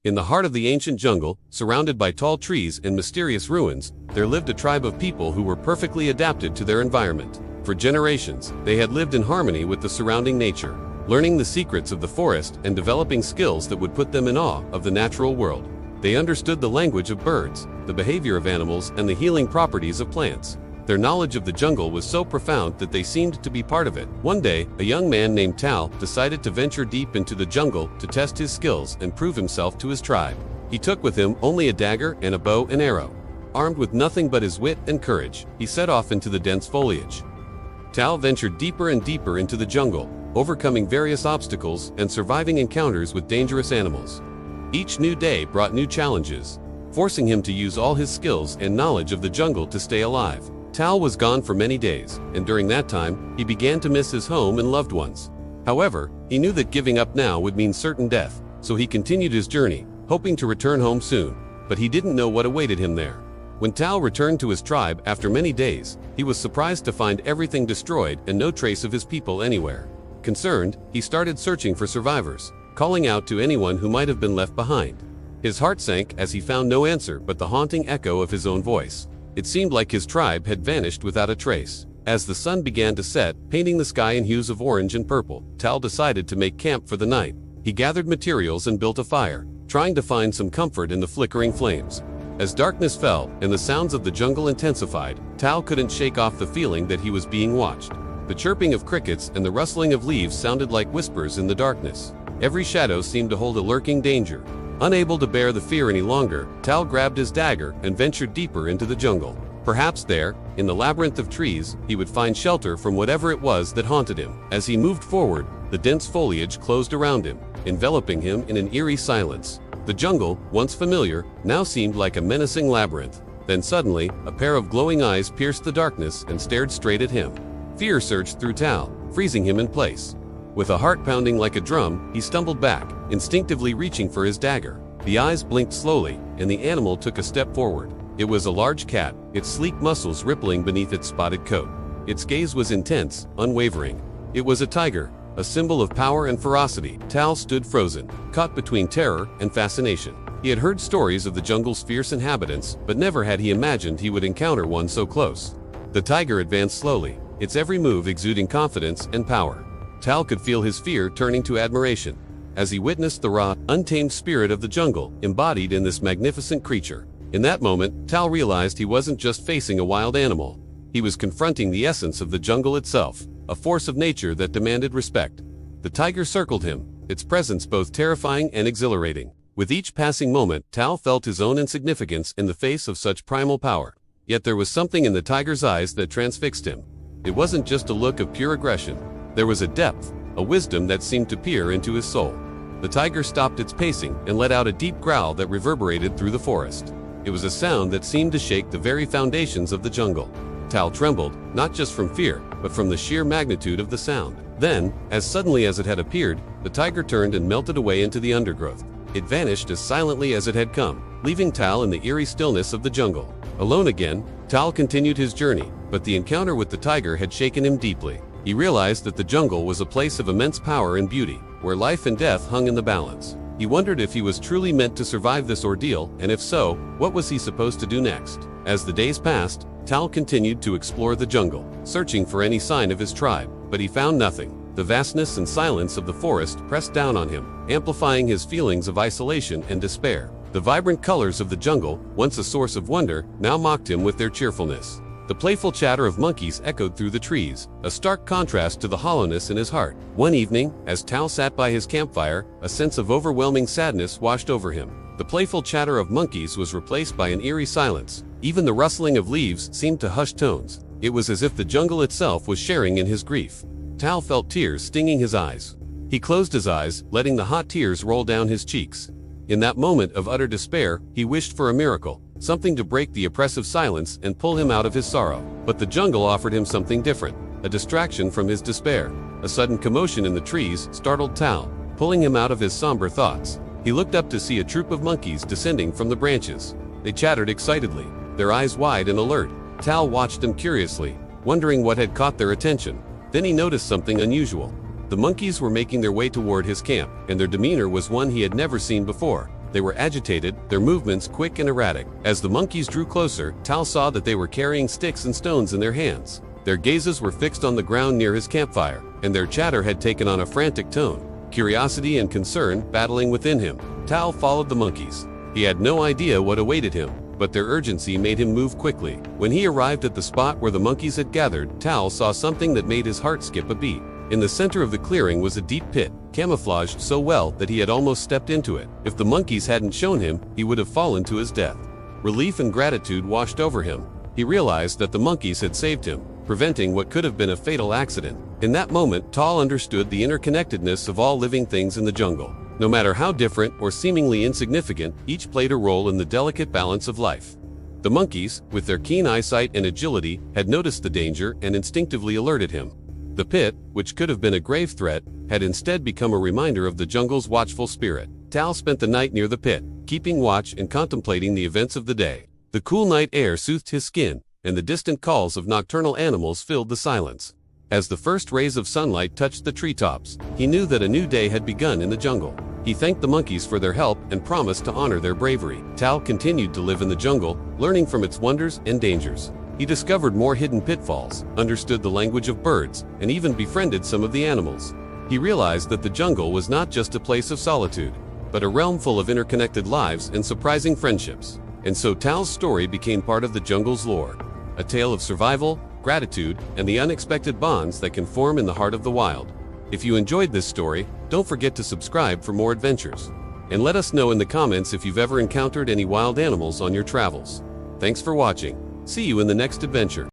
In the heart of the ancient jungle, surrounded by tall trees and mysterious ruins, there lived a tribe of people who were perfectly adapted to their environment. For generations, they had lived in harmony with the surrounding nature, learning the secrets of the forest and developing skills that would put them in awe of the natural world. They understood the language of birds, the behavior of animals, and the healing properties of plants. Their knowledge of the jungle was so profound that they seemed to be part of it. One day, a young man named Tal decided to venture deep into the jungle to test his skills and prove himself to his tribe. He took with him only a dagger and a bow and arrow. Armed with nothing but his wit and courage, he set off into the dense foliage. Tal ventured deeper and deeper into the jungle, overcoming various obstacles and surviving encounters with dangerous animals. Each new day brought new challenges, forcing him to use all his skills and knowledge of the jungle to stay alive. Tal was gone for many days, and during that time, he began to miss his home and loved ones. However, he knew that giving up now would mean certain death, so he continued his journey, hoping to return home soon, but he didn't know what awaited him there. When Tal returned to his tribe after many days, he was surprised to find everything destroyed and no trace of his people anywhere. Concerned, he started searching for survivors, calling out to anyone who might have been left behind. His heart sank as he found no answer but the haunting echo of his own voice. It seemed like his tribe had vanished without a trace. As the sun began to set, painting the sky in hues of orange and purple, Tal decided to make camp for the night. He gathered materials and built a fire, trying to find some comfort in the flickering flames. As darkness fell and the sounds of the jungle intensified, Tal couldn't shake off the feeling that he was being watched. The chirping of crickets and the rustling of leaves sounded like whispers in the darkness. Every shadow seemed to hold a lurking danger. Unable to bear the fear any longer, Tal grabbed his dagger and ventured deeper into the jungle. Perhaps there, in the labyrinth of trees, he would find shelter from whatever it was that haunted him. As he moved forward, the dense foliage closed around him, enveloping him in an eerie silence. The jungle, once familiar, now seemed like a menacing labyrinth. Then suddenly, a pair of glowing eyes pierced the darkness and stared straight at him. Fear surged through Tal, freezing him in place. With a heart pounding like a drum, he stumbled back, instinctively reaching for his dagger. The eyes blinked slowly, and the animal took a step forward. It was a large cat, its sleek muscles rippling beneath its spotted coat. Its gaze was intense, unwavering. It was a tiger, a symbol of power and ferocity. Tal stood frozen, caught between terror and fascination. He had heard stories of the jungle's fierce inhabitants, but never had he imagined he would encounter one so close. The tiger advanced slowly, its every move exuding confidence and power. Tal could feel his fear turning to admiration as he witnessed the raw, untamed spirit of the jungle embodied in this magnificent creature. In that moment, Tal realized he wasn't just facing a wild animal. He was confronting the essence of the jungle itself, a force of nature that demanded respect. The tiger circled him, its presence both terrifying and exhilarating. With each passing moment, Tal felt his own insignificance in the face of such primal power. Yet there was something in the tiger's eyes that transfixed him. It wasn't just a look of pure aggression. There was a depth, a wisdom that seemed to peer into his soul. The tiger stopped its pacing and let out a deep growl that reverberated through the forest. It was a sound that seemed to shake the very foundations of the jungle. Tal trembled, not just from fear, but from the sheer magnitude of the sound. Then, as suddenly as it had appeared, the tiger turned and melted away into the undergrowth. It vanished as silently as it had come, leaving Tal in the eerie stillness of the jungle. Alone again, Tal continued his journey, but the encounter with the tiger had shaken him deeply. He realized that the jungle was a place of immense power and beauty, where life and death hung in the balance. He wondered if he was truly meant to survive this ordeal, and if so, what was he supposed to do next? As the days passed, Tal continued to explore the jungle, searching for any sign of his tribe, but he found nothing. The vastness and silence of the forest pressed down on him, amplifying his feelings of isolation and despair. The vibrant colors of the jungle, once a source of wonder, now mocked him with their cheerfulness. The playful chatter of monkeys echoed through the trees, a stark contrast to the hollowness in his heart. One evening, as Tal sat by his campfire, a sense of overwhelming sadness washed over him. The playful chatter of monkeys was replaced by an eerie silence. Even the rustling of leaves seemed to hush tones. It was as if the jungle itself was sharing in his grief. Tal felt tears stinging his eyes. He closed his eyes, letting the hot tears roll down his cheeks. In that moment of utter despair, he wished for a miracle, something to break the oppressive silence and pull him out of his sorrow. But the jungle offered him something different, a distraction from his despair. A sudden commotion in the trees startled Tal, pulling him out of his somber thoughts. He looked up to see a troop of monkeys descending from the branches. They chattered excitedly, their eyes wide and alert. Tal watched them curiously, wondering what had caught their attention. Then he noticed something unusual. The monkeys were making their way toward his camp, and their demeanor was one he had never seen before. They were agitated, their movements quick and erratic. As the monkeys drew closer, Tal saw that they were carrying sticks and stones in their hands. Their gazes were fixed on the ground near his campfire, and their chatter had taken on a frantic tone. Curiosity and concern battling within him, Tal followed the monkeys. He had no idea what awaited him, but their urgency made him move quickly. When he arrived at the spot where the monkeys had gathered, Tal saw something that made his heart skip a beat. In the center of the clearing was a deep pit, camouflaged so well that he had almost stepped into it. If the monkeys hadn't shown him, he would have fallen to his death. Relief and gratitude washed over him. He realized that the monkeys had saved him, preventing what could have been a fatal accident. In that moment, Tal understood the interconnectedness of all living things in the jungle. No matter how different or seemingly insignificant, each played a role in the delicate balance of life. The monkeys, with their keen eyesight and agility, had noticed the danger and instinctively alerted him. The pit, which could have been a grave threat, had instead become a reminder of the jungle's watchful spirit. Tal spent the night near the pit, keeping watch and contemplating the events of the day. The cool night air soothed his skin, and the distant calls of nocturnal animals filled the silence. As the first rays of sunlight touched the treetops, he knew that a new day had begun in the jungle. He thanked the monkeys for their help and promised to honor their bravery. Tal continued to live in the jungle, learning from its wonders and dangers. He discovered more hidden pitfalls, understood the language of birds, and even befriended some of the animals. He realized that the jungle was not just a place of solitude, but a realm full of interconnected lives and surprising friendships. And so Tal's story became part of the jungle's lore, a tale of survival, gratitude, and the unexpected bonds that can form in the heart of the wild. If you enjoyed this story, don't forget to subscribe for more adventures. And let us know in the comments if you've ever encountered any wild animals on your travels. Thanks for watching. See you in the next adventure.